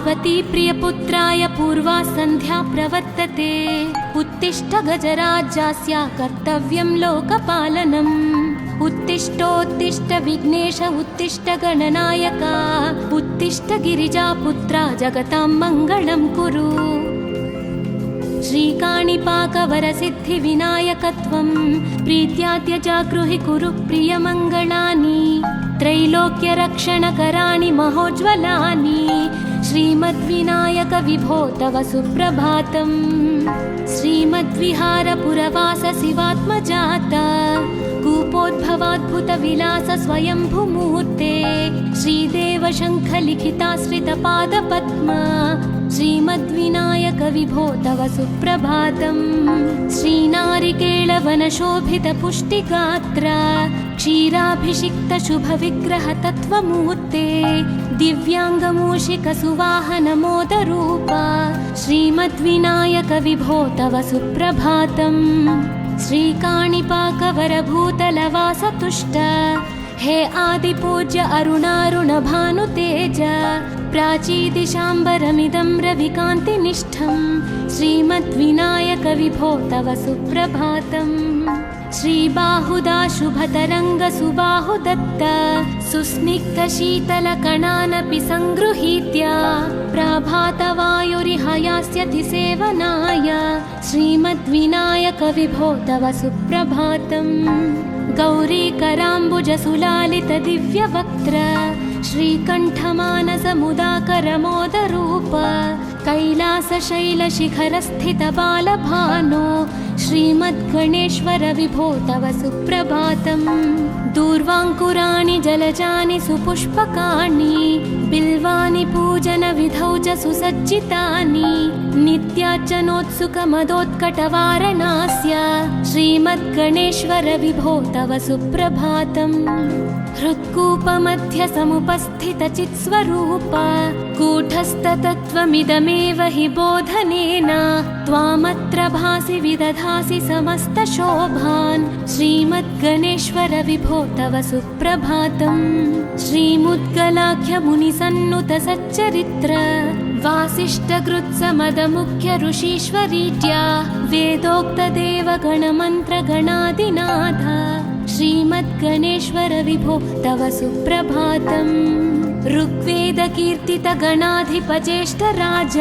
पार्वती प्रियपुत्राय पूर्वा सन्ध्या प्रवर्तते। उत्तिष्ठ गजराज्यास्य कर्तव्यं लोकपालनम्। उत्तिष्ठोत्तिष्ठ विघ्नेश उत्तिष्ठ गणनायक। उत्तिष्ठ गिरिजापुत्रा जगतां मङ्गलं कुरु। श्रीकाणिपाकवरसिद्धिविनायकत्वं प्रीत्याद्य जागृहि कुरु प्रियमङ्गलानि। त्रैलोक्यरक्षणकराणि महोज्ज्वलानि। श्रीमद्विनायक विभो तव सुप्रभातम्। श्रीमद्विहारपुरवास शिवात्मजात कूपोद्भवाद्भुतविलास स्वयंभूमूर्ते। श्रीदेव शङ्खलिखिताश्रितपादपद्म। श्रीमद्विनायक विभो तव सुप्रभातम्। श्रीनारिकेळवनशोभितपुष्टिगात्र क्षीराभिषिक्त शुभविग्रह तत्त्वमूर्ते। दिव्याङ्गमूषिकसुवाहनमोदरूप श्रीमद्विनायक विभो तव सुप्रभातम्। श्रीकाणिपाकवरभूतलवासतुष्ट हे आदिपूज्य अरुणारुणभानुतेज। प्राचीदिशाम्बरमिदं रविकान्तिनिष्ठं श्रीमद्विनायक विभो तव सुप्रभातम्। श्रीबाहुदा शुभतरङ्गसुबाहुदत्त सुस्निग्धशीतलकणानपि सङ्गृहीत्य प्रभातवायुरिहयास्यति सेवनाय श्रीमद्विनायक विभो तव सुप्रभातम्। गौरीकराम्बुजसुलालित दिव्यवक्त्र श्रीकण्ठमानसमुदाकरमोदरूप कैलासशैलशिखरस्थितबालभानो श्रीमद्गणेश्वर विभो तव सुप्रभातम्। दूर्वाङ्कुराणि जलजानि सुपुष्पकाणि बिल्वानि पूजनविधौ च सुसज्जितानि। नित्यार्चनोत्सुकमदोत्कटवारणास्य श्रीमद्गणेश्वर विभो तव सुप्रभातम्। हृत्कूपमध्य समुपस्थितचित्स्वरूप कूटस्थतत्त्वमिदमेव हि बोधनेन त्वामत्र भासि विदधासि समस्तशोभान् श्रीमद्गणेश्वर विभो तव सुप्रभातम्। श्रीमुद्गलाख्यमुनिसन्नुत सच्चरित्र वासिष्ठकृत्समदमुख्य ऋषीश्वरीत्या वेदोक्तदेवगणमन्त्रगणादिनाथ श्रीमद्गणेश्वर विभो तव सुप्रभातम्। ऋग्वेदकीर्तितगणाधिपज्येष्ठराज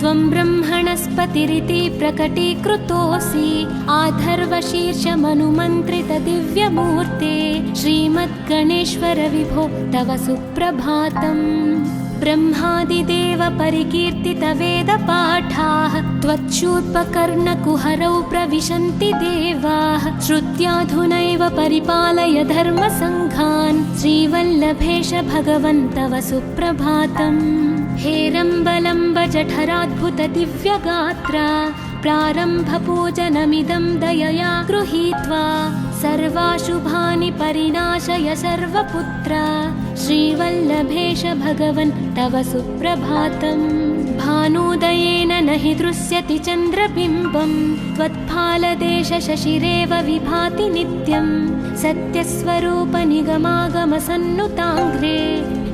त्वं ब्रह्मणस्पतिरिति प्रकटीकृतोऽसि। आधर्वशीर्षमनुमन्त्रित दिव्यमूर्ते श्रीमद्गणेश्वर विभो तव सुप्रभातम्। ब्रह्मादिदेव परिकीर्तित वेदपाठाः त्वच्छूर्पकर्णकुहरौ प्रविशन्ति देवाः। श्रुत्याधुनैव परिपालय धर्मसङ्घान् श्रीवल्लभेश भगवन् तव सुप्रभातम्। हेरम्बलम्ब जठराद्भुत दिव्यगात्र प्रारम्भपूजनमिदं दयया गृहीत्वा सर्वाशुभानि परिनाशय सर्वपुत्र श्रीवल्लभेश भगवन् तव सुप्रभातम्। भानुदयेन न हि दृश्यति चन्द्रबिम्बं त्वत्फालदेश शशिरेव विभाति नित्यं। सत्यस्वरूप निगमागमसन्नुताङ्घ्रे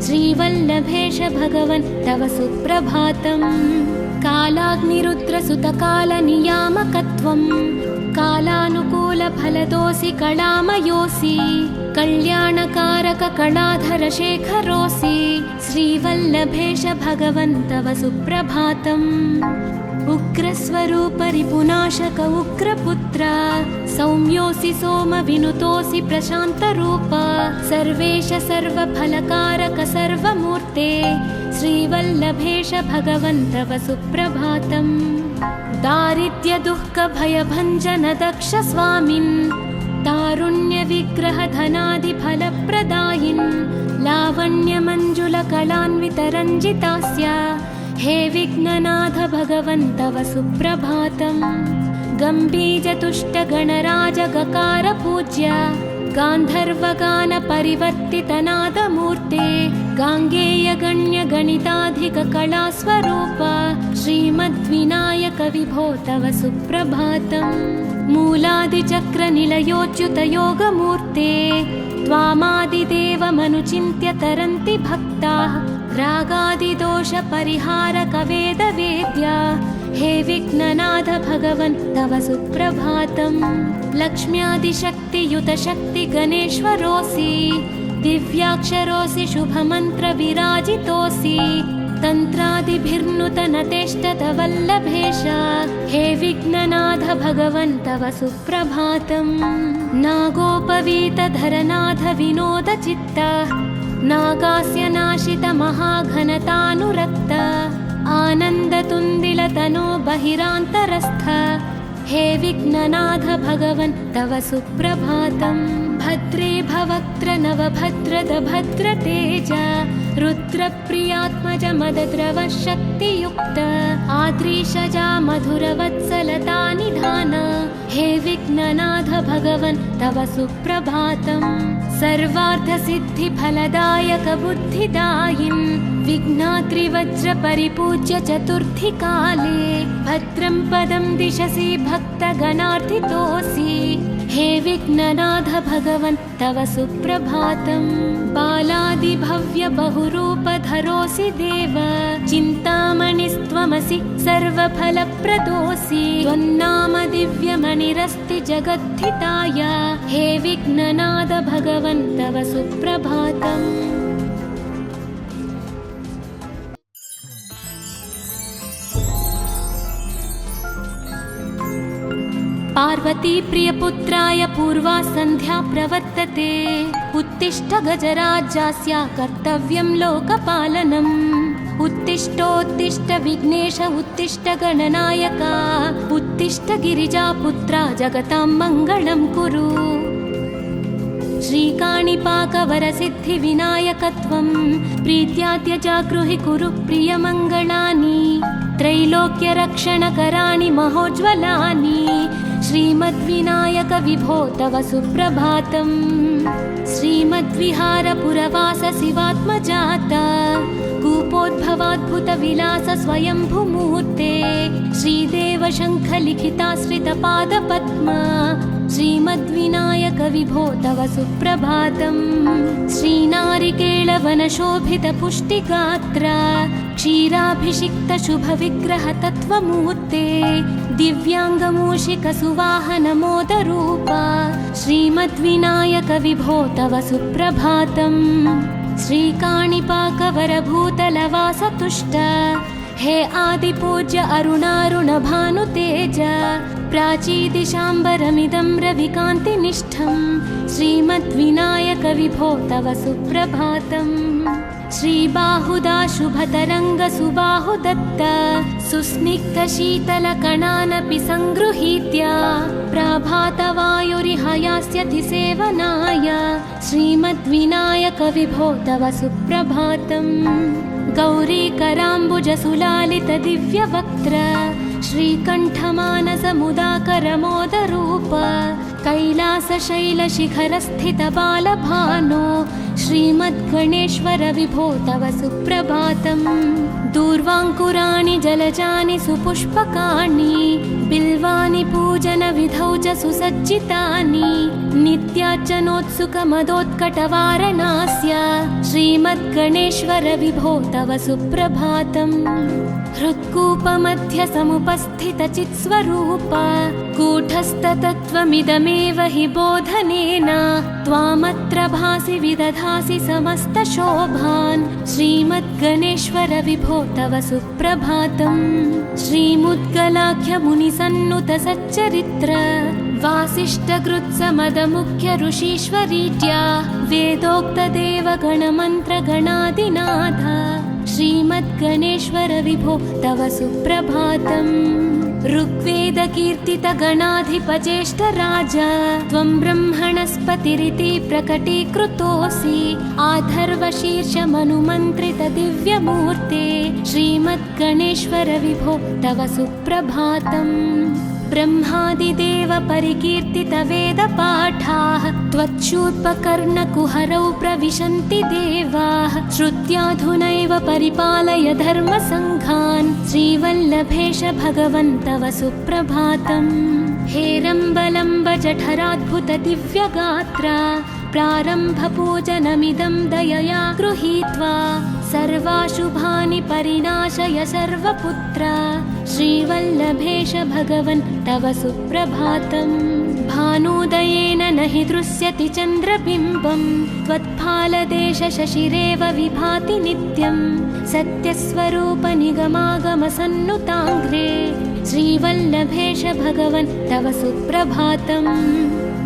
श्रीवल्लभेश भगवन् तव सुप्रभातम्। कालाग्निरुद्रसुतकालनियामकत्वं कालानुकूलफलदोऽसि कलामयोऽसि। कल्याणकारक कलाधर शेखरोऽसि श्रीवल्लभेश भगवन् तव सुप्रभातम्। उग्रस्वरूप रिपुनाशक उग्रपुत्र सौम्योऽसि सोमविनुतोऽसि प्रशान्तरूप। सर्वेश सर्वफलकारक सर्वमूर्ते श्रीवल्लभेश भगवन् तव सुप्रभातम्। दारिद्र्य दुःख भयभञ्जन दक्ष स्वामिन् तारुण्य विग्रह धनादिफलप्रदायिन् लावण्य मंजुल कलान्वित रञ्जितास्य हे विघ्ननाथ भगवन् तव सुप्रभातम्। गम्भीजतुष्ट गणराज गकार पूज्य गान्धर्वगान परिवर्तित नादमूर्ते गाङ्गेय गण्य गणिताधिक कलास्वरूप श्रीमद्विनायक विभो तव सुप्रभातम्। मूलादिचक्र निलयोच्युत योगमूर्ते त्वामादिदेवमनुचिन्त्य तरन्ति भक्ताः रागादिदोषपरिहारकवेदवेद्या हे विघ्ननाथ भगवन् तव सुप्रभातम्। लक्ष्म्यादिशक्तियुतशक्तिगणेश्वरोऽसि दिव्याक्षरोऽसि शुभमन्त्रविराजितोऽसि तन्त्रादिभिर्नुतनतेष्टतवल्लभेश हे विघ्ननाथ भगवन् तव सुप्रभातम्। नागोपवीतधरनाथ विनोदचित्त नागास्य नाशितमहाघनतानुरक्त आनन्दतुन्दिलतनो बहिरान्तरस्थ हे विघ्ननाथ भगवन् तव सुप्रभातम्। भद्रे भवक्त्र नवभद्रद भद्रतेज रुद्रप्रियात्मज मदद्रव शक्तियुक्त आद्रीशजा मधुरवत्सलता निधान हे विघ्ननाथ भगवन् तव सुप्रभातम्। सर्वार्थसिद्धिफलदायक बुद्धिदायिन् विघ्नाद्रिवज्रपरिपूज्य चतुर्थी काले भद्रं पदं दिशसि भक्तगणार्थितोऽसि हे विघ्ननाथ भगवन् तव सुप्रभातम्। बालादिभव्य बहुरूपधरोऽसि देव चिन्तामणिस्त्वमसि सर्वफलप्रदोऽसि त्वन्नाम दिव्यमणिरस्ति जगद्धिताय हे विघ्ननाथ भगवन् तव सुप्रभातम्। पार्वती प्रियपुत्राय पूर्वा सन्ध्या प्रवर्तते उत्तिष्ठ गजराज्यास्य कर्तव्यं लोकपालनम्। उत्तिष्ठोत्तिष्ठ विघ्नेश उत्तिष्ठ गणनायक उत्तिष्ठ गिरिजापुत्रा जगतां मङ्गलं कुरु। श्रीकाणिपाकवरसिद्धिविनायकत्वं प्रीत्याद्य जागृहि कुरु प्रियमङ्गलानि त्रैलोक्यरक्षणकराणि महोज्ज्वलानि श्रीमद्विनायक विभो तव सुप्रभातम्। श्रीमद्विहारपुरवास शिवात्मजात कूपोद्भवाद्भुतविलास स्वयंभुमूर्ते श्रीदेव शङ्खलिखिताश्रितपादपद्म श्रीमद्विनायक विभो तव सुप्रभातम्। श्रीनारिकेळवनशोभितपुष्टिगात्र क्षीराभिषिक्त शुभविग्रह तत्त्वमूर्ते दिव्याङ्गमूषिकसुवाहनमोदरूप श्रीमद्विनायक विभो तव सुप्रभातम्। श्रीकाणिपाकवरभूतलवासतुष्ट हे आदिपूज्य अरुणारुणभानुतेज प्राचीदिशाम्बरमिदं रविकान्तिनिष्ठं श्रीमद्विनायक विभो तव सुप्रभातम्। श्रीबाहुदा शुभतरङ्गसुबाहुदत्त सुस्निग्धशीतलकणानपि सङ्गृहीत्य प्राभातवायुरिहयास्यति सेवनाय श्रीमद्विनायक विभो तव सुप्रभातम्। गौरीकराम्बुजसुलालितदिव्यवक्त्र श्रीकण्ठमानसमुदाकरमोदरूप कैलासशैलशिखरस्थितबालभानो श्रीमद्गणेश्वर विभो तव सुप्रभातम्। दूर्वाङ्कुराणि जलजानि सुपुष्पकाणि बिल्वानि पूजनविधौ च सुसज्जितानि नित्यार्चनोत्सुकमदोत्कटवारणास्य श्रीमद्गणेश्वर विभो तव सुप्रभातम्। हृत्कूपमध्यसमुपस्थितचित्स्वरूप कूटस्थतत्त्वमिदमेव हि बोधनेन त्वामत्र भासि विदधासि समस्तशोभान् श्रीमद्गणेश्वर विभो तव सुप्रभातम्। श्रीमुद्गलाख्यमुनिसन्नुतसच्चरित्र वासिष्ठकृत्समदमुख्य ऋषीश्वरीत्या वेदोक्तदेवगणमन्त्रगणादिनाथ श्रीमद्गणेश्वर विभो तव सुप्रभातम्। ऋग्वेदकीर्तितगणाधिपज्येष्ठराज त्वं ब्रह्मणस्पतिरिति प्रकटीकृतोऽसि आधर्वशीर्षमनुमन्त्रितदिव्यमूर्ते श्रीमद्गणेश्वर विभो तव सुप्रभातम्। ब्रह्मादिदेव परिकीर्तितवेदपाठाः त्वच्छूर्पकर्णकुहरौ प्रविशन्ति देवाः श्रुत्याधुनैव परिपालय धर्मसङ्घान् श्रीवल्लभेश भगवन् तव सुप्रभातम्। हेरम्बलम्ब जठराद्भुत दिव्यगात्र प्रारम्भपूजनमिदं दयया गृहीत्वा सर्वाशुभानि परिनाशय सर्वपुत्र श्रीवल्लभेश भगवन् तव सुप्रभातम् भानुदयेन न हि दृश्यति चन्द्रबिम्बं त्वत्फालदेश शशिरेव विभाति नित्यं सत्यस्वरूप निगमागमसन्नुताङ्घ्रे श्रीवल्लभेश भगवन् तव सुप्रभातम्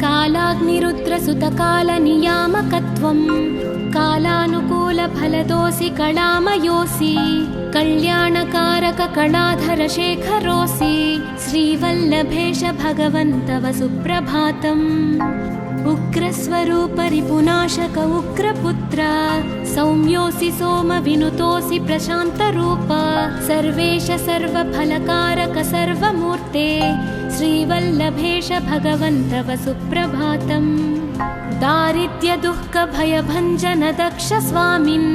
कालाग्निरुद्रसुतकालनियामकत्वं कालानुकूलफलदोऽसि कलामयोऽसि कल्याणकारक कलाधरशेखरोऽसि श्रीवल्लभेश भगवन् तव सुप्रभातम् उग्रस्वरूप रिपुनाशक उग्रपुत्र सौम्योऽसि सोमविनुतोऽसि प्रशान्तरूप सर्वेश सर्वफलकारक सर्वमूर्ते श्रीवल्लभेश भगवन् तव सुप्रभातम् दारिद्र्यदुःखभयभञ्जन दक्ष स्वामिन्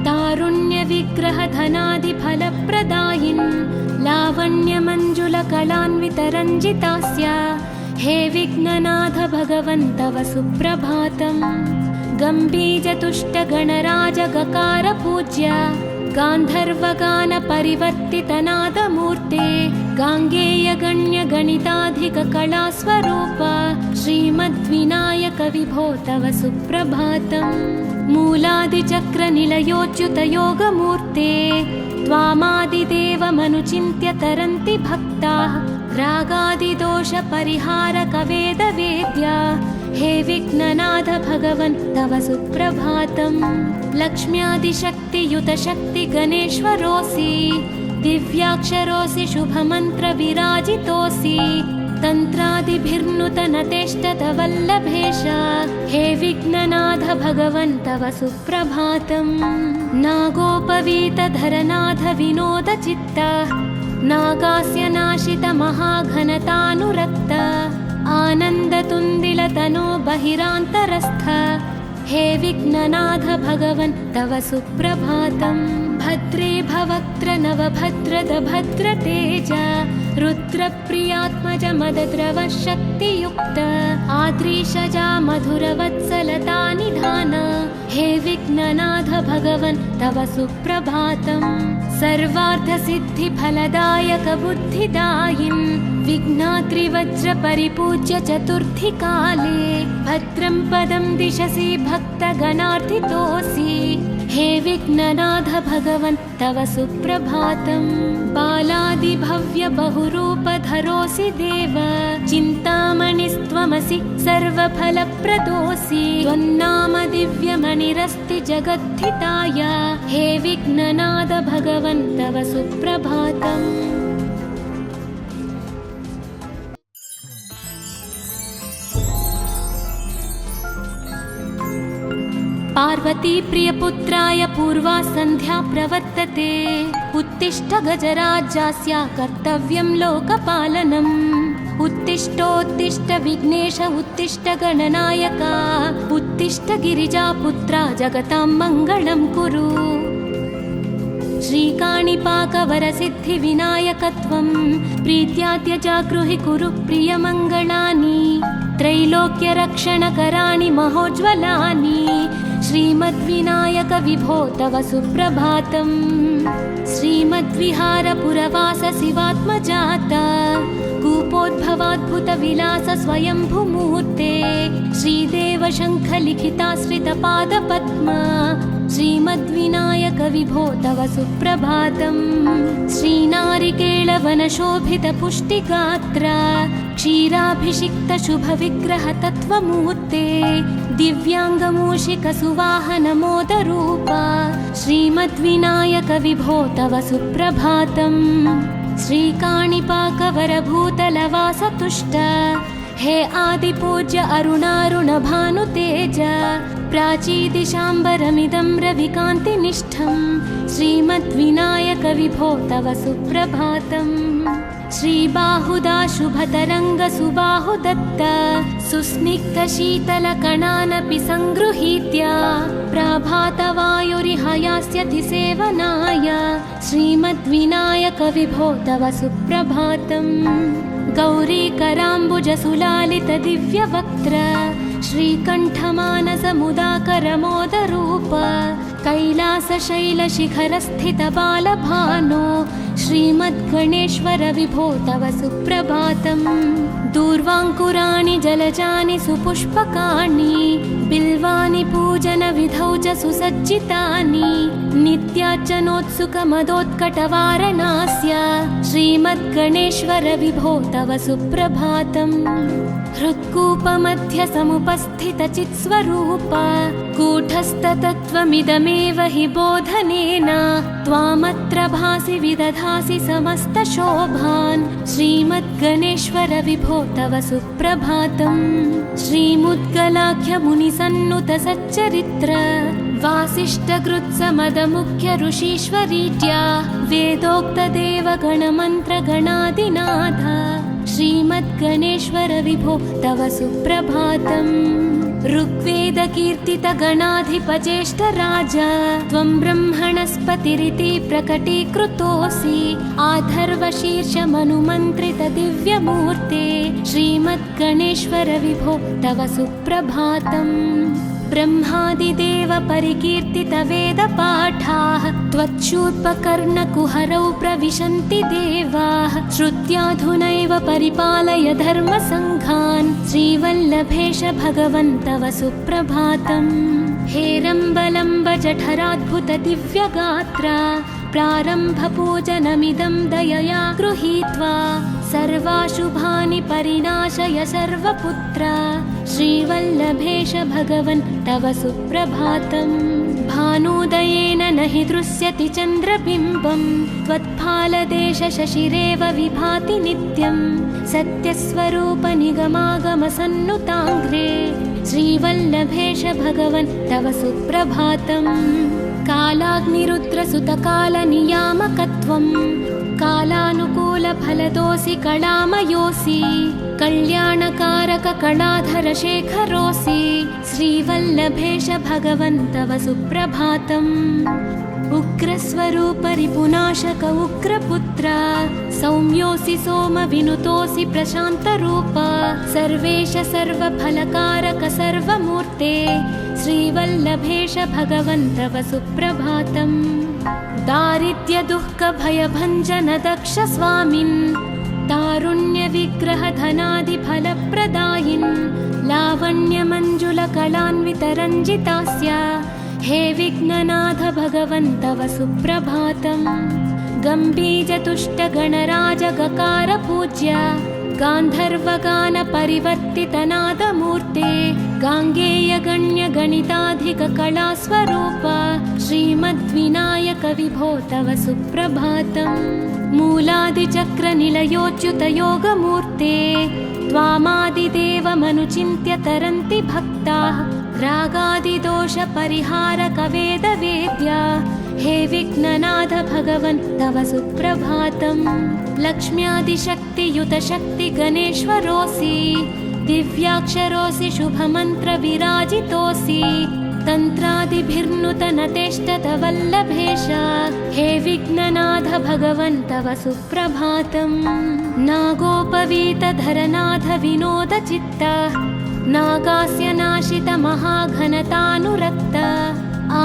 तारुण्यविग्रहधनादिफलप्रदायिन् लावण्यमञ्जुलकलान्वितरञ्जितास्य हे विघ्ननाथ भगवन् तव सुप्रभातम् गम्भीजतुष्टगणराजगकार पूज्य गान्धर्वगानपरिवर्तितनादमूर्ते गाङ्गेयगण्यगणिताधिककलास्वरूप श्रीमद्विनायक विभो तव सुप्रभातम् मूलादिचक्रनिलयोच्युतयोगमूर्ते त्वामादिदेवमनुचिन्त्य तरन्ति भक्ताः रागादिदोषपरिहारक वेदवेद्या हे विघ्ननाथ भगवन् तव सुप्रभातम् लक्ष्म्यादिशक्तियुतशक्तिगणेश्वरोऽसि दिव्याक्षरोऽसि शुभमन्त्रविराजितोऽसि तन्त्रादिभिर्नुतनतेष्टतवल्लभेश हे विघ्ननाथ भगवन् तव सुप्रभातम् नागोपवीतधरनाथ विनोदचित्त नागास्य नाशित महाघनतानुरक्त आनन्दतुन्दिलतनो बहिरान्तरस्थ हे विघ्ननाथ भगवन् तव सुप्रभातम् भद्रे भवक्त्र नवभद्रद भद्रतेज रुद्रप्रियात्मज मदद्रव शक्तियुक्त आद्रीशजा मधुरवत्सलता निधान हे विघ्ननाथ भगवन् तव सुप्रभातम् सर्वार्थसिद्धिफलदायक बुद्धिदायिन् विघ्नाद्रिवज्रपरिपूज्य चतुर्थीकाले भद्रं पदं दिशसि भक्तगणार्थितोऽसि हे विघ्ननाथ भगवन् तव सुप्रभातम् बालादिभव्य बहुरूपधरोऽसि देव चिन्तामणिस्त्वमसि सर्वफलप्रदोऽसि त्वन्नाम दिव्यमणिरस्ति जगद्धिताय हे विघ्ननाथ भगवन् तव सुप्रभातम् पार्वती प्रियपुत्राय पूर्वा सन्ध्या प्रवर्तते उत्तिष्ठ गजराज्यास्य कर्तव्यं लोकपालनम् उत्तिष्ठोत्तिष्ठ विघ्नेश उत्तिष्ठ गणनायक उत्तिष्ठ गिरिजापुत्रा जगतां मङ्गलं कुरु श्रीकाणिपाकवरसिद्धिविनायकत्वं प्रीत्याद्यजागृहि कुरु प्रियमङ्गलानि त्रैलोक्यरक्षणकराणि महोज्ज्वलानि श्रीमद्विनायक विभो तव सुप्रभातम् श्रीमद्विहारपुरवास शिवात्मजात कूपोद्भवाद्भुतविलास स्वयंभूमूर्ते श्रीदेव शङ्खलिखिताश्रितपादपद्मा श्रीमद्विनायक विभो तव सुप्रभातम् श्रीनारिकेळवनशोभितपुष्टिगात्र क्षीराभिषिक्त शुभविग्रह तत्त्वमूर्ते दिव्याङ्गमूषिकसुवाहनमोदरूप श्रीमद्विनायक विभो तव सुप्रभातम् श्रीकाणिपाकवरभूतलवासतुष्ट हे आदिपूज्य अरुणारुणभानुतेज प्राचीदिशाम्बरमिदं रविकान्तिनिष्ठं श्रीमद्विनायक विभो तव सुप्रभातम् श्रीबाहुदा शुभतरङ्ग सुबाहुदत्त सुस्निग्धशीतलकणानपि सङ्गृहीत्य प्रभातवायुरिहायास्यति सेवनाय श्रीमद्विनायक विभो तव सुप्रभातम् गौरीकराम्बुजसुलालितदिव्यवक्त्र श्रीकण्ठमानसमुदाकरमोदरूप कैलासशैलशिखरस्थितबालभानो श्रीमद्गणेश्वर विभो तव सुप्रभातम्। दूर्वाङ्कुराणि जलजानि सुपुष्पकाणि बिल्वानि पूजनविधौ च सुसज्जितानि नित्यार्चनोत्सुकमदोत्कटवारणास्य श्रीमद्गणेश्वर विभो तव सुप्रभातम्। हृत्कूपमध्य समुपस्थितचित्स्वरूप कूटस्थतत्त्वमिदमेव हि बोधनेन त्वामत्र भासि विदधासि समस्तशोभान् श्रीमद्गणेश्वर विभो तव सुप्रभातम्। श्रीमुद्गलाख्यमुनिसन्नुत सच्चरित्र वासिष्ठकृत्समदमुख्य ऋषीश्वरीत्या वेदोक्तदेवगणमन्त्रगणादिनाथ श्रीमद्गणेश्वर विभो तव सुप्रभातम्। ऋग्वेदकीर्तितगणाधिपज्येष्ठराज त्वं ब्रह्मणस्पतिरिति प्रकटीकृतोऽसि आथर्वशीर्षमनुमन्त्रित दिव्यमूर्ते श्रीमद्गणेश्वर विभो तव सुप्रभातम्। ब्रह्मादिदेव परिकीर्तित वेदपाठाः त्वच्छूर्पकर्णकुहरौ प्रविशन्ति देवाः श्रुत्याधुनैव परिपालय धर्मसङ्घान् श्रीवल्लभेश भगवन् तव सुप्रभातम्। हेरम्बलम्ब जठराद्भुत दिव्यगात्रा प्रारम्भपूजनमिदं दयया गृहीत्वा सर्वाशुभानि परिनाशय सर्वपुत्र श्रीवल्लभेश भगवन् तव सुप्रभातम्। भानुदयेन न हि दृश्यति चन्द्रबिम्बं त्वत्फालदेश शशिरेव विभाति नित्यं सत्यस्वरूप निगमागमसन्नुताङ्घ्रे श्रीवल्लभेश भगवन् तव सुप्रभातम्। कालाग्निरुद्रसुतकालनियामकत्वं कालानुकूलफलदोऽसि कलामयोऽसि कल्याणकारक कलाधर शेखरोऽसि श्रीवल्लभेश भगवन् तव सुप्रभातम्। उग्रस्वरूप रिपुनाशक उग्रपुत्र सौम्योऽसि सोमविनुतोऽसि प्रशान्तरूप सर्वेश सर्वफलकारक सर्वमूर्ते श्रीवल्लभेश भगवन् तव सुप्रभातम्। दारिद्र्य दुःख भयभञ्जन दक्ष स्वामिन् तारुण्य विग्रह धनादि फलप्रदायिन् लावण्य मंजुल कलान्वित रञ्जितास्य हे विघ्ननाथ भगवन् तव सुप्रभातम्। गम्भीर तुष्ट गणराज गकार पूज्य गान्धर्वगान परिवर्तित नादमूर्ते गाङ्गेय गण्य गणिताधिक कलास्वरूप श्रीमद्विनायक विभो तव सुप्रभातम्। मूलादिचक्र निलयोच्युत योगमूर्ते त्वामादिदेवमनुचिन्त्य तरन्ति भक्ताः रागादिदोष परिहारक वेदवेद्या हे विघ्ननाथ भगवन् तव सुप्रभातम्। लक्ष्म्यादिशक्तियुत शक्ति गणेश्वरोऽसि दिव्याक्षरोऽसि शुभमन्त्र विराजितोऽसि तन्त्रादिभिर्नुत नतेष्टत वल्लभेश हे विघ्ननाथ भगवन् तव सुप्रभातम्। नागोपवीत धरनाथ विनोद चित्त नागास्य नाशित महाघनतानुरक्त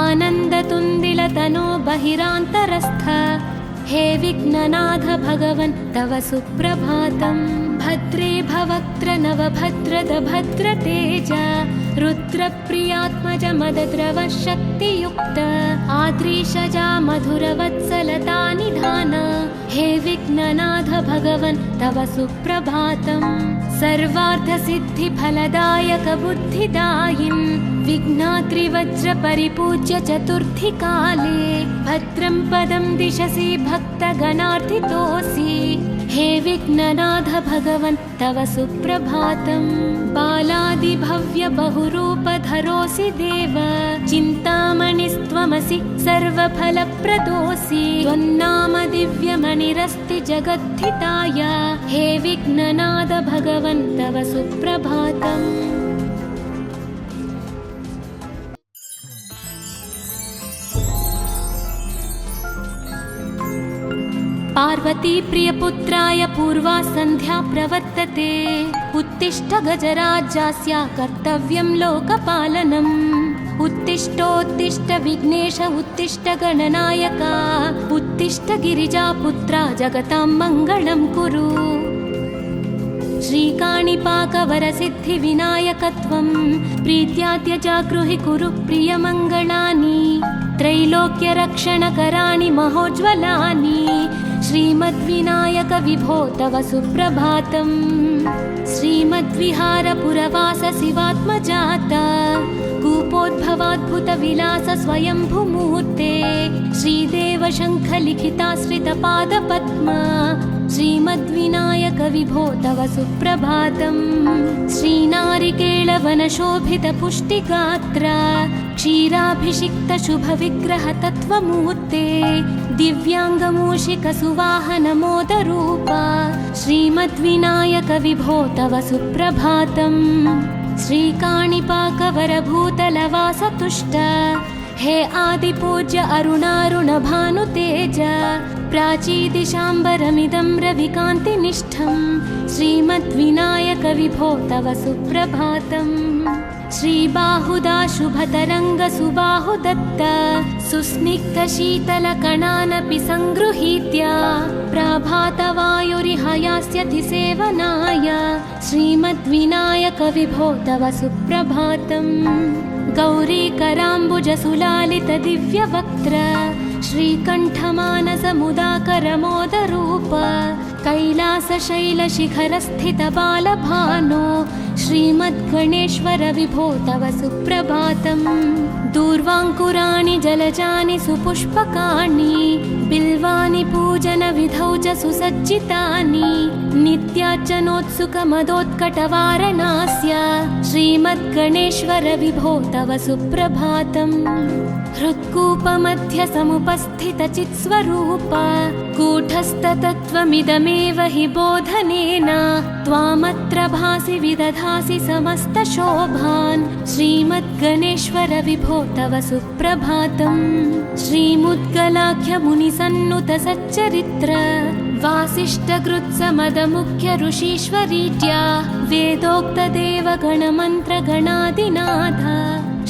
आनन्दतुन्दिल तनो बहिरान्तरस्थ हे विघ्ननाथ भगवन् तव सुप्रभातम्। भद्रे भवक्त्र नवभद्रद भद्रतेज रुद्रप्रियात्मज मदद्रव शक्तियुक्त आद्रीशजा मधुरवत्सलता निधान हे विघ्ननाथ भगवन् तव सुप्रभातम्। सर्वार्थसिद्धिफलदायक बुद्धिदायिन् विघ्नाद्रिवज्र परिपूज्य चतुर्थी काले भद्रं पदं दिशसि भक्तगणार्थितोऽसि हे विघ्ननाथ भगवन् तव सुप्रभातम्। बालादिभव्य बहुरूपधरोऽसि देव चिन्तामणिस्त्वमसि सर्वफलप्रदोऽसि त्वन्नाम दिव्यमणिरस्ति जगद्धिताय हे विघ्ननाथ भगवन् तव सुप्रभातम्। पार्वती प्रियपुत्राय पूर्वा सन्ध्या प्रवर्तते उत्तिष्ठ गजराज्यास्य कर्तव्यं लोकपालनम्। उत्तिष्ठोत्तिष्ठ विघ्नेश उत्तिष्ठ गणनायक उत्तिष्ठ गिरिजापुत्रा जगतां मङ्गलं कुरु। श्रीकाणिपाकवरसिद्धिविनायकत्वं प्रीत्याद्य जागृहि कुरु प्रियमङ्गलानि त्रैलोक्यरक्षणकराणि महोज्ज्वलानि श्रीमद्विनायक विभो तव सुप्रभातम्। श्रीमद्विहारपुरवास शिवात्मजात कूपोद्भवाद्भुतविलास स्वयंभूमूर्ते श्रीदेव शङ्खलिखिताश्रितपादपद्म श्रीमद्विनायक विभो तव सुप्रभातम्। श्रीनारिकेळवनशोभितपुष्टिगात्र क्षीराभिषिक्तशुभविग्रह तत्त्वमूर्ते दिव्याङ्गमूषिकसुवाहनमोदरूप श्रीमद्विनायक विभो तव सुप्रभातम्। श्रीकाणिपाकवरभूतलवासतुष्ट हे आदिपूज्य अरुणारुणभानुतेज प्राचीदिशाम्बरमिदं रविकान्तिनिष्ठं श्रीमद्विनायक विभो तव सुप्रभातम्। श्रीबाहुदा शुभतरङ्गसुबाहुदत्त सुस्निग्धशीतलकणानपि सङ्गृहीत्य प्रभातवायुरिहयास्यति सेवनाय श्रीमद्विनायक विभो तव सुप्रभातम्। गौरीकराम्बुजसुलालितदिव्यवक्त्र श्रीकण्ठमानसमुदाकरमोदरूप कैलासशैलशिखरस्थितबालभानो श्रीमद्गणेश्वर विभो तव सुप्रभातम्। दूर्वाङ्कुराणि जलजानि सुपुष्पकाणि बिल्वानि पूजनविधौ च सुसज्जितानि नित्यार्चनोत्सुकमदोत्कटवारणास्य श्रीमद्गणेश्वर विभो तव सुप्रभातम्। हृत्कूपमध्यसमुपस्थितचित्स्वरूप कूटस्थतत्त्वमिदमेव हि बोधनेन त्वामत्र भासि विदधासि समस्तशोभान् श्रीमद्गणेश्वर विभो तव सुप्रभातम्। श्रीमुद्गलाख्यमुनिसन्नुत सच्चरित्र वासिष्ठकृत्समदमुख्य ऋषीश्वरीत्या वेदोक्तदेवगणमन्त्रगणादिनाथ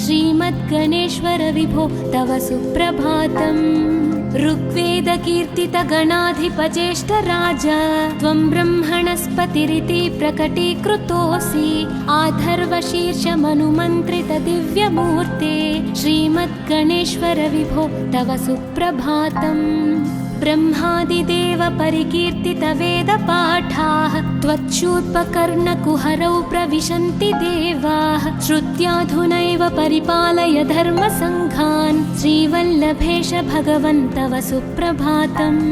श्रीमद्गणेश्वर विभो तव सुप्रभातम्। ऋग्वेदकीर्तितगणाधिपज्येष्ठराज त्वं ब्रह्मणस्पतिरिति प्रकटीकृतोऽसि आधर्वशीर्षमनुमन्त्रितदिव्यमूर्ते श्रीमद्गणेश्वर विभो तव सुप्रभातम्। ब्रह्मादिदेव परिकीर्तितवेदपाठाः त्वच्छूर्पकर्णकुहरौ प्रविशन्ति देवाः श्रुत्याधुनैव परिपालय धर्मसङ्घान् श्रीवल्लभेश भगवन् तव सुप्रभातम्।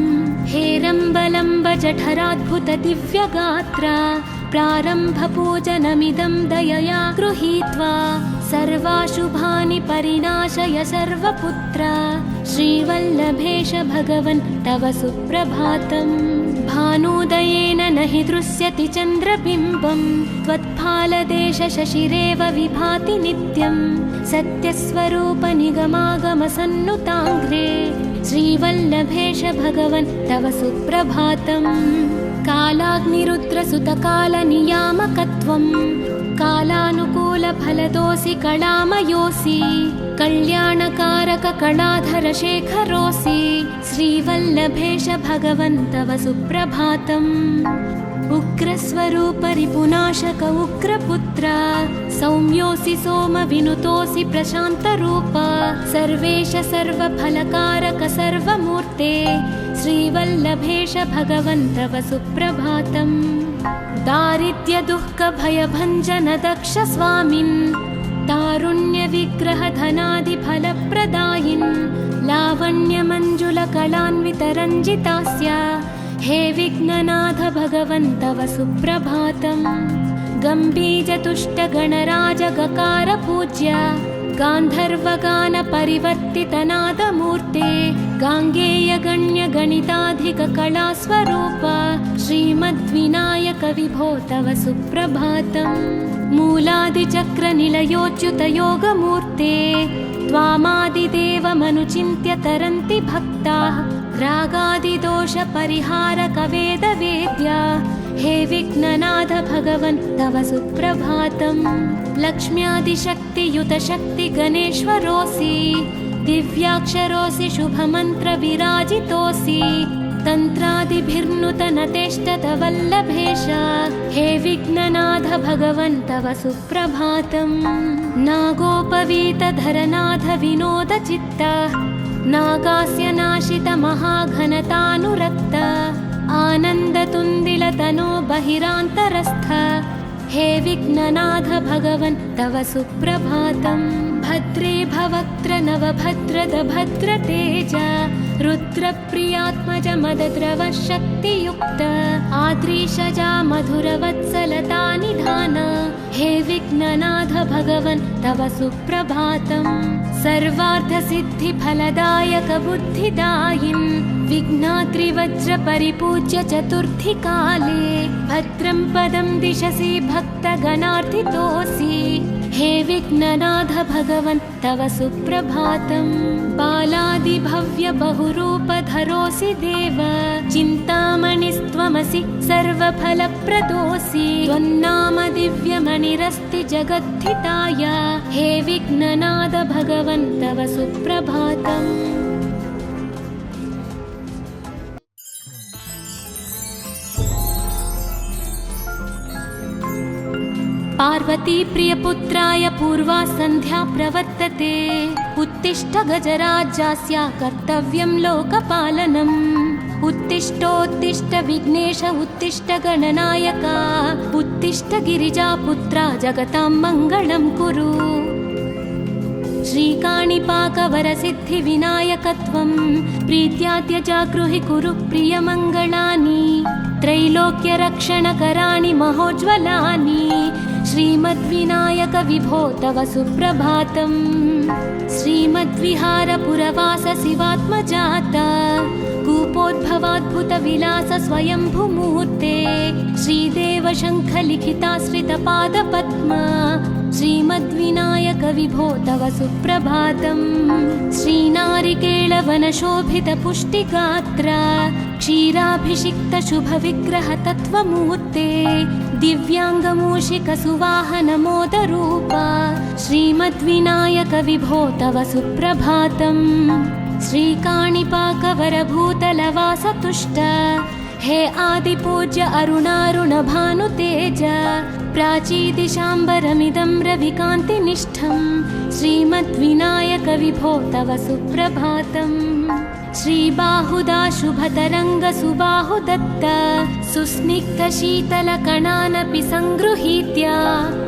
हेरम्बलम्ब जठराद्भुत दिव्यगात्र प्रारम्भपूजनमिदं दयया गृहीत्वा सर्वाशुभानि परिनाशय सर्वपुत्र श्रीवल्लभेश भगवन् तव सुप्रभातम्। भानुदयेन न हि दृश्यति चन्द्रबिम्बं त्वत्फालदेश शशिरेव विभाति नित्यं सत्यस्वरूप निगमागमसन्नुताङ्घ्रे श्रीवल्लभेश भगवन् तव सुप्रभातम्। कालाग्निरुद्रसुतकालनियामकत्वं कालानुकूलफलदोऽसि कलामयोऽसि कल्याणकारक कलाधर शेखरोऽसि श्रीवल्लभेश भगवन् तव सुप्रभातम्। उग्रस्वरूप रिपुनाशक उग्रपुत्र सौम्योऽसि सोमविनुतोऽसि प्रशान्तरूप सर्वेश सर्वफलकारक सर्वमूर्ते श्रीवल्लभेश भगवन् तव सुप्रभातम्। दारिद्र्यदुःखभयभञ्जन दक्ष स्वामिन् तारुण्यविग्रहधनादिफलप्रदायिन् लावण्यमञ्जुलकलान्वितरञ्जितास्य हे विघ्ननाथ भगवन् तव सुप्रभातम्। गम्भीजतुष्टगणराजगकार पूज्य गान्धर्वगानपरिवर्तितनादमूर्ते गाङ्गेयगण्यगणिताधिककलास्वरूप श्रीमद्विनायक विभो तव सुप्रभातम्। मूलादिचक्रनिलयोच्युतयोगमूर्ते त्वामादिदेवमनुचिन्त्य तरन्ति भक्ताः रागादिदोषपरिहारक वेदवेद्या हे विघ्ननाथ भगवन् तव सुप्रभातम्। लक्ष्म्यादिशक्तियुत शक्ति गणेश्वरोऽसि, दिव्याक्षरोऽसि शुभमन्त्र विराजितोऽसि, तन्त्रादिभिर्नुतनतेष्टत वल्लभेश, हे विघ्ननाथ भगवन् तव सुप्रभातम्। नागोपवीतधरनाथ विनोदचित्त, नागास्य नाशित महाघनतानुरक्त, आनन्दतुन्दिलतनो बहिरान्तरस्थ, हे विघ्ननाथ भगवन् तव सुप्रभातम्। भद्रे भवक्त्र नवभद्रद भद्रतेज, रुद्रप्रियात्मज मदद्रव शक्तियुक्त, आद्रीशजा मधुरवत्सलता निधान, हे विघ्ननाथ भगवन् तव सुप्रभातम्। सर्वार्थसिद्धिफलदायक बुद्धिदायिन्, विघ्नाद्रिवज्रपरिपूज्य चतुर्थी काले, भद्रं पदं दिशसि भक्तगणार्थितोऽसि, हे विघ्ननाथ भगवन् तव सुप्रभातम्। बालादिभव्य बहुरूपधरोऽसि देव, चिन्तामणिस्त्वमसि सर्वफलप्रदोऽसि, त्वन्नाम दिव्यमणिरस्ति जगद्धिताय, हे विघ्ननाथ भगवन् तव सुप्रभातम्। पार्वती प्रियपुत्राय पूर्वा सन्ध्या प्रवर्तते, उत्तिष्ठ गजराज्यास्य कर्तव्यं लोकपालनम्। उत्तिष्ठोत्तिष्ठ विघ्नेश उत्तिष्ठ गणनायका, उत्तिष्ठ गिरिजापुत्रा जगतां मङ्गलं कुरु। श्रीकाणिपाकवरसिद्धिविनायकत्वं प्रीत्याद्य जागृहि कुरु प्रियमङ्गलानि, त्रैलोक्यरक्षणकराणि महोज्ज्वलानि, श्रीमद्विनायक विभो तव सुप्रभातम्। श्रीमद्विहारपुरवास शिवात्मजाता, कूपोद्भवाद्भुतविलास स्वयंभुमूर्ते, श्रीदेव शङ्खलिखिताश्रितपादपद्मा, श्रीमद्विनायक विभो तव सुप्रभातम्। श्रीनारिकेळवनशोभितपुष्टिगात्रा, क्षीराभिषिक्त शुभविग्रह तत्त्वमूर्ते, दिव्याङ्गमूषिकसुवाहनमोदरूपा, श्रीमद्विनायक विभो तव सुप्रभातम्। श्रीकाणिपाकवरभूतलवासतुष्ट, हे आदिपूज्य अरुणारुणभानुतेज, प्राचीदिशाम्बरमिदं रविकान्तिनिष्ठं, श्रीमद्विनायक विभो तव सुप्रभातम्। श्रीबाहुदा शुभतरङ्गसुबाहुदत्त, सुस्निग्धशीतलकणानपि सङ्गृहीत्य,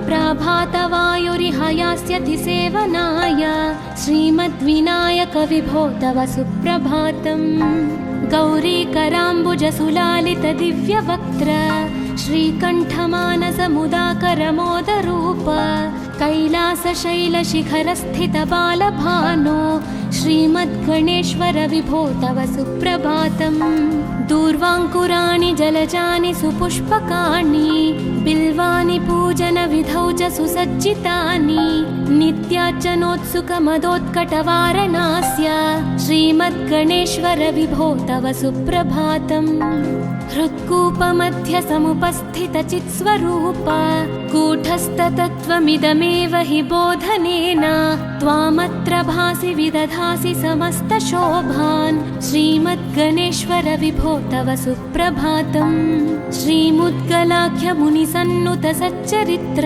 प्राभातवायुरिह यास्यति सेवनाय, श्रीमद्विनायक विभो तव सुप्रभातम्। गौरीकराम्बुजसुलालितदिव्यवक्त्र, श्रीकण्ठमानसमुदाकरमोदरूप, कैलासशैलशिखरस्थितबालभानो, श्रीमद्गणेश्वर विभो तव सुप्रभातम्। दूर्वाङ्कुराणि जलजानि सुपुष्पकाणि, बिल्वानि पूजनविधौ च सुसज्जितानि, नित्यार्चनोत्सुकमदोत्कटवारणास्य, श्रीमद्गणेश्वर विभो तव सुप्रभातम्। हृत्कूपमध्य समुपस्थितचित्स्वरूप, कूटस्थतत्त्वमिदमेव हि बोधनेन, त्वामत्र भासि विदधासि समस्तशोभान्, श्रीमद्गणेश्वर विभो तव सुप्रभातम्। श्रीमुद्गलाख्यमुनिसन्नुतसच्चरित्र,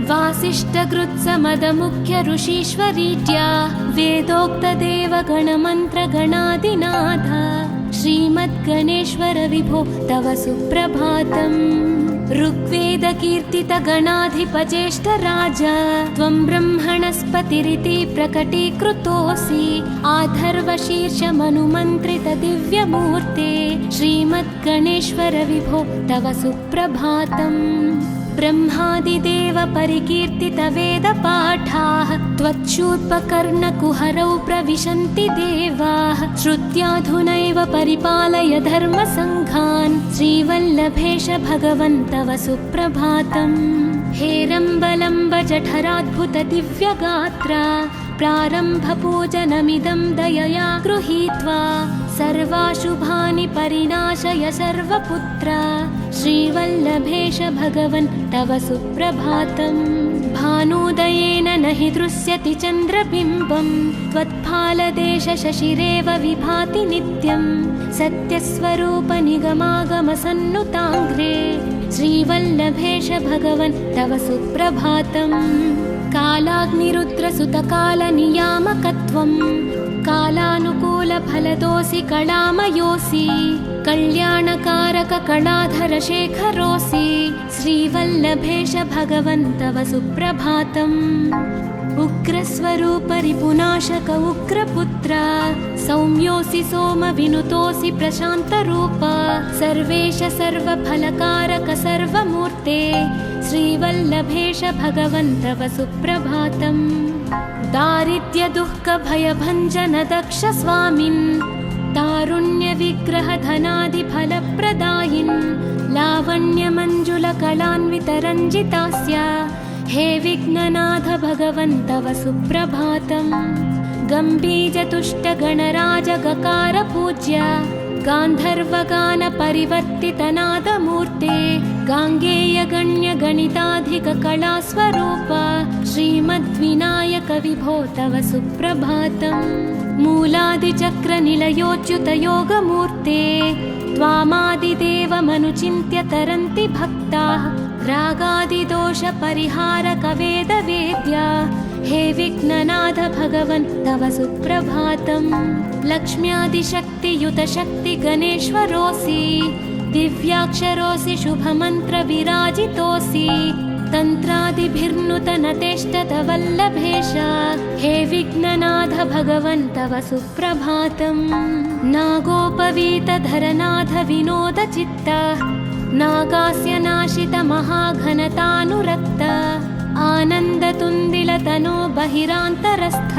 वासिष्ठकृत्समदमुख्य ऋषीश्वरीत्या, वेदोक्तदेवगणमन्त्रगणादिनाथ, श्रीमद्गणेश्वर विभो तव सुप्रभातम्। ऋग्वेदकीर्तितगणाधिपज्येष्ठराज, त्वं ब्रह्मणस्पतिरिति प्रकटीकृतोऽसि, आधर्वशीर्षमनुमन्त्रितदिव्यमूर्ते, श्रीमद्गणेश्वर विभो तव सुप्रभातम्। ब्रह्मादिदेव परिकीर्तितवेदपाठाः, त्वच्छूर्पकर्णकुहरौ प्रविशन्ति देवाः, श्रुत्याधुनैव परिपालय धर्मसङ्घान्, श्रीवल्लभेश भगवन् तव सुप्रभातम्। हेरम्बलम्ब जठराद्भुत दिव्यगात्रा, प्रारम्भपूजनमिदं दयया गृहीत्वा, सर्वाशुभानि परिनाशय सर्वपुत्र, श्रीवल्लभेश भगवन् तव सुप्रभातम्। भानोदयेन न हि दृश्यति चन्द्रबिम्बम्, त्वत्फालदेश शशिरेव विभाति नित्यम्। सत्यस्वरूप निगमागमसन्नुताङ्घ्रे, श्रीवल्लभेश भगवन् तव सुप्रभातम्। कालाग्निरुद्रसुतकालनियामकत्वम्, कालानुकूलफलदोऽसि कलामयोऽसि, कल्याणकारक कलाधर शेखरोऽसि, श्रीवल्लभेश भगवन् तव सुप्रभातम्। उग्रस्वरूप रिपुनाशक उग्रपुत्र, सौम्योऽसि सोमविनुतोऽसि प्रशान्तरूप, सर्वेश सर्वफलकारक सर्वमूर्ते, श्रीवल्लभेश भगवन् तव सुप्रभातम्। दारिद्र्यदुःखभयभञ्जन दक्ष स्वामिन्, तारुण्यविग्रह धनादिफलप्रदायिन्, लावण्यमञ्जुलकलान्वितरञ्जितास्य, हे विघ्ननाथ भगवन् तव सुप्रभातम्। गम्भीजतुष्टगणराजगकार पूज्य, गान्धर्वगानपरिवर्तितनादमूर्ते, गाङ्गेयगण्यगणिताधिककलास्वरूप, श्रीमद्विनायक विभो तव सुप्रभातम्। मूलादिचक्रनिलयोच्युतयोगमूर्ते, त्वामादिदेवमनुचिन्त्य तरन्ति भक्ताः, रागादिदोषपरिहारक वेदवेद्य, हे विघ्ननाथ भगवन् तव सुप्रभातम्। लक्ष्म्यादिशक्तियुत शक्ति गणेश्वरोऽसि, दिव्याक्षरोऽसि शुभमन्त्र विराजितोऽसि, तन्त्रादिभिर्नुतनतेष्टत वल्लभेश, हे विघ्ननाथ भगवन् तव सुप्रभातम्। नागोपवीतधरनाथ विनोद चित्त, नागास्य नाशित महाघनतानुरक्त, आनन्दतुन्दिलतनो बहिरान्तरस्थ,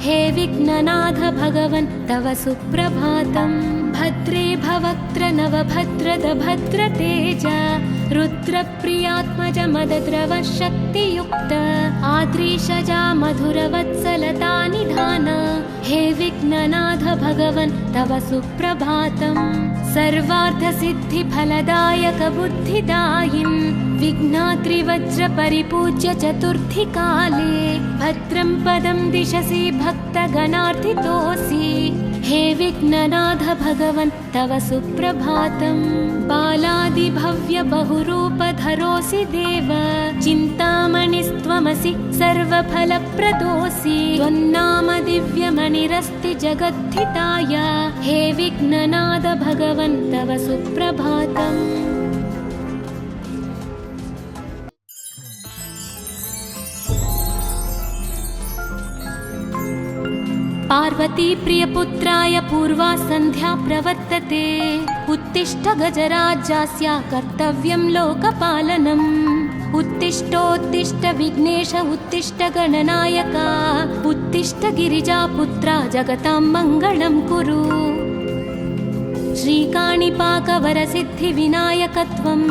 हे विघ्ननाथ भगवन् तव सुप्रभातम्। भद्रे भवक्त्र नवभद्रद भद्रतेज, रुद्रप्रियात्मज मदद्रव शक्तियुक्त, आद्रीशजा मधुरवत्सलता निधान, हे विघ्ननाथ भगवन् तव सुप्रभातम्। सर्वार्थसिद्धिफलदायक बुद्धिदायिन्, विघ्नात्रिवज्रपरिपूज्य चतुर्थी काले, भद्रं पदं दिशसि भक्तगणार्थितोऽसि, हे विघ्ननाथ भगवन् तव सुप्रभातम्। बालादिभव्य बहुरूपधरोऽसि देव, चिन्तामणिस्त्वमसि सर्वफलप्रदोऽसि, त्वन्नाम दिव्यमणिरस्ति जगद्धिताय, हे विघ्ननाथ भगवन् तव सुप्रभातम्। पार्वती प्रियपुत्राय पूर्वा सन्ध्या प्रवर्तते, उत्तिष्ठ गजराज्यास्य कर्तव्यं लोकपालनम्। उत्तिष्ठोत्तिष्ठ विघ्नेश उत्तिष्ठ गणनायक, उत्तिष्ठ गिरिजापुत्रा जगतां मङ्गलं कुरु। श्रीकाणिपाकवरसिद्धिविनायकत्वं,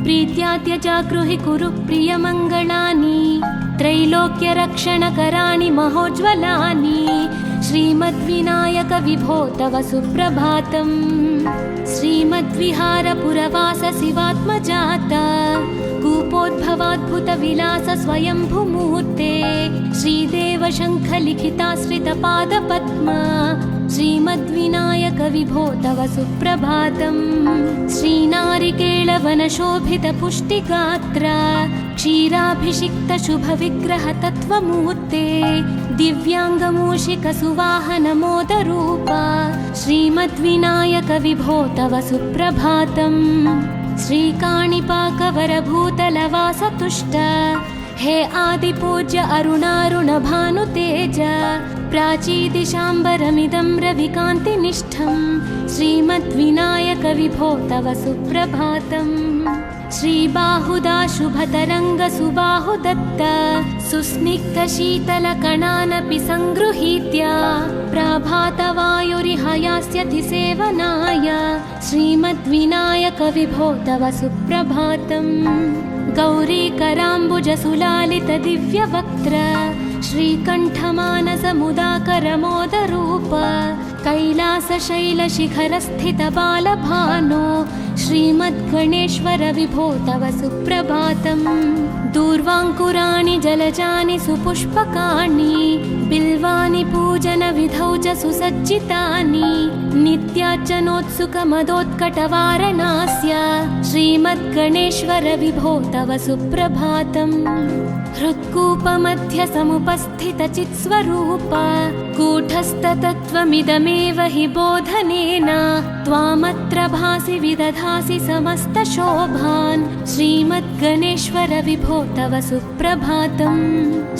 प्रीत्याद्य जागृहि कुरु प्रियमङ्गलानि, त्रैलोक्यरक्षणकराणि महोज्ज्वलानि, श्रीमद्विनायक विभो तव सुप्रभातम्। श्रीमद्विहारपुरवास शिवात्मजात, कूपोद्भवाद्भुतविलास स्वयंभूमूर्ते, श्रीदेव शङ्खलिखिताश्रितपादपद्म, श्रीमद्विनायक विभो तव सुप्रभातम्। श्रीनारिकेळवनशोभितपुष्टिगात्र, क्षीराभिषिक्त शुभविग्रह तत्त्वमूर्ते, दिव्याङ्गमूषिकसुवाहनमोदरूप, श्रीमद्विनायक विभो तव सुप्रभातम्। श्रीकाणिपाकवरभूतलवासतुष्ट, हे आदिपूज्य अरुणारुणभानुतेज, प्राचीदिशाम्बरमिदं रविकान्तिनिष्ठं, श्रीमद्विनायक विभो तव सुप्रभातम्। श्रीबाहुदा शुभतरङ्गसुबाहुदत्त, सुस्निग्धशीतलकणानपि सङ्गृहीत्य, प्रभातवायुरिहायास्यति सेवनाय, श्रीमद्विनायक विभो तव सुप्रभातम्। गौरीकराम्बुजसुलालित दिव्यवक्त्र, श्रीकण्ठमानसमुदाकरमोदरूप, कैलासशैलशिखरस्थितबालभानो श्रीमद्गणेश्वर विभो तव सुप्रभातम्। दूर्वाङ्कुराणि जलजानि सुपुष्पकाणि बिल्वानि पूजनविधौ च सुसज्जितानि नित्यार्चनोत्सुकमदोत्कटवारणास्य श्रीमद्गणेश्वर विभो तव सुप्रभातम्। हृत्कूपमध्य समुपस्थितचित्स्वरूप कूटस्थतत्त्वमिदमेव हि बोधनेन त्वामत्र भासि विदधासि समस्तशोभान् श्रीमद्गणेश्वर विभो तव सुप्रभातम्।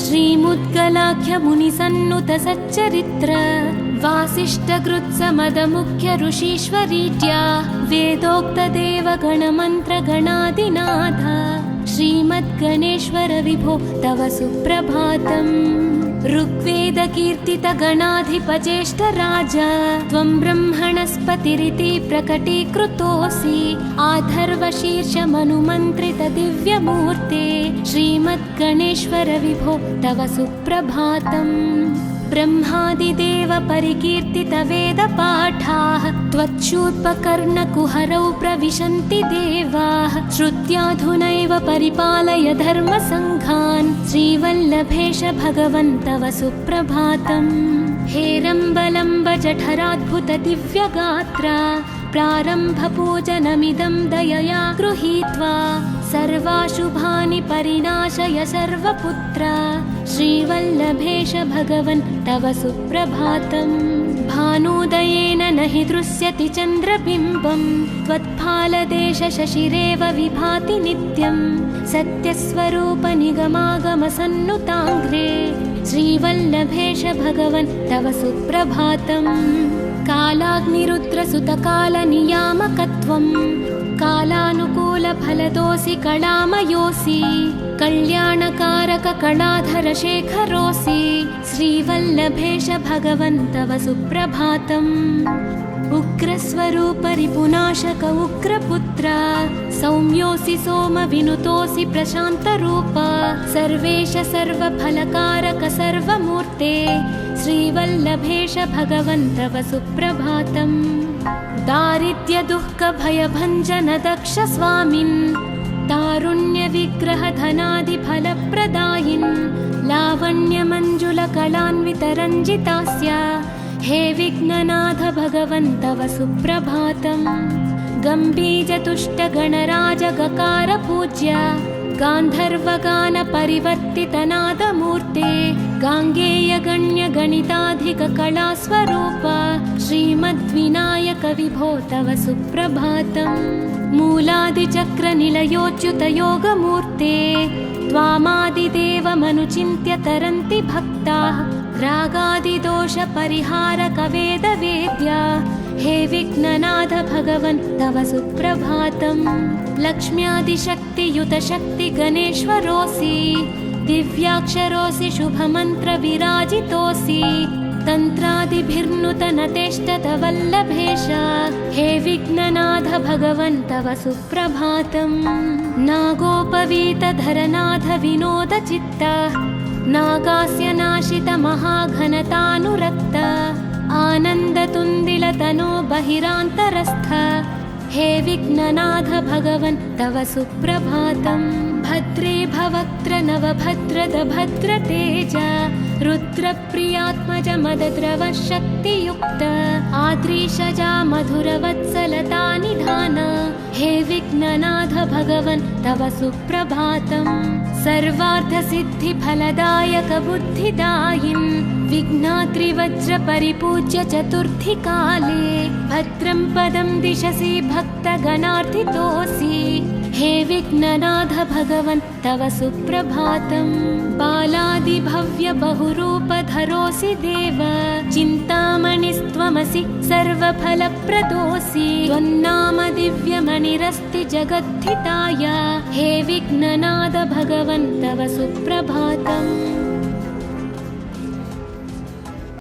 श्रीमुद्गलाख्यमुनिसन्नुत सच्चरित्र वासिष्ठकृत्समदमुख्य ऋषीश्वरीत्या वेदोक्तदेवगणमन्त्रगणादिनाथ श्रीमद्गणेश्वर विभो तव सुप्रभातम्। ऋग्वेदकीर्तितगणाधिपज्येष्ठराज त्वं ब्रह्मणस्पतिरिति प्रकटीकृतोऽसि आधर्वशीर्षमनुमन्त्रितदिव्यमूर्ते श्रीमद्गणेश्वर विभो तव सुप्रभातम्। ब्रह्मादिदेव परिकीर्तितवेदपाठाः त्वच्छूर्पकर्णकुहरौ प्रविशन्ति देवाः श्रुत्याधुनैव परिपालय धर्मसङ्घान् श्रीवल्लभेश भगवन् तव सुप्रभातम्। हेरम्बलम्ब जठराद्भुत दिव्यगात्रा प्रारम्भपूजनमिदं दयया गृहीत्वा सर्वाशुभानि परिनाशय सर्वपुत्र श्रीवल्लभेश भगवन् तव सुप्रभातम्। भानुदयेन न हि दृश्यति चन्द्रबिम्बं त्वत्फालदेशशशिरेव विभाति नित्यं सत्यस्वरूप निगमागमसन्नुताङ्घ्रे श्रीवल्लभेश भगवन् तव सुप्रभातम्। कालाग्निरुद्रसुतकालनियामकत्वं कालानुकूलफलदोऽसि कलामयोऽसि कल्याणकारककलाधरशेखरोऽसि श्रीवल्लभेश भगवन् तव सुप्रभातम्। उग्रस्वरूप रिपुनाशक उग्रपुत्र सौम्योऽसि सोमविनुतोऽसि प्रशान्तरूप सर्वेश सर्वफलकारक सर्वमूर्ते श्रीवल्लभेश भगवन् तव सुप्रभातम्। दारिद्र्यदुःखभयभञ्जन दक्ष स्वामिन् तारुण्यविग्रहधनादिफलप्रदायिन् लावण्यमञ्जुलकलान्वितरञ्जितास्य हे विघ्ननाथ भगवन् तव सुप्रभातम्। गम्भीजतुष्टगणराजगकार पूज्य गान्धर्वगानपरिवर्तितनादमूर्ते गाङ्गेयगण्यगणिताधिककलास्वरूप श्रीमद्विनायक विभो तव सुप्रभातम्। मूलादिचक्रनिलयोच्युतयोगमूर्ते त्वामादिदेवमनुचिन्त्य तरन्ति भक्ताः रागादिदोषपरिहारकवेदवेद्या हे विघ्ननाथ भगवन् तव सुप्रभातम्। लक्ष्म्यादिशक्तियुतशक्तिगणेश्वरोऽसि दिव्याक्षरोऽसि शुभमन्त्रविराजितोऽसि तन्त्रादिभिर्नुतनतेष्टतवल्लभेश हे विघ्ननाथ भगवन् तव सुप्रभातम्। नागोपवीतधरनाथ विनोदचित्त नागास्य नाशित महाघनतानुरक्त आनन्दतुन्दिलतनो बहिरान्तरस्थ हे विघ्ननाथ भगवन् तव सुप्रभातम्। भद्रे भवक्त्र नवभद्रद भद्रतेज रुद्रप्रियात्मज मदद्रव शक्तियुक्त आद्रीशजा मधुरवत्सलता निधान हे विघ्ननाथ भगवन् तव सुप्रभातम्। सर्वार्थसिद्धिफलदायक बुद्धिदायिन् विघ्नाद्रिवज्रपरिपूज्य चतुर्थीकाले भद्रं पदं दिशसि भक्तगणार्थितोऽसि हे विघ्ननाथ भगवन् तव सुप्रभातम्। बालादिभव्य बहुरूपधरोऽसि देव चिन्तामणिस्त्वमसि सर्वफलप्रदोऽसि त्वन्नाम दिव्यमणिरस्ति जगद्धिताय हे विघ्ननाथ भगवन् तव सुप्रभातम्।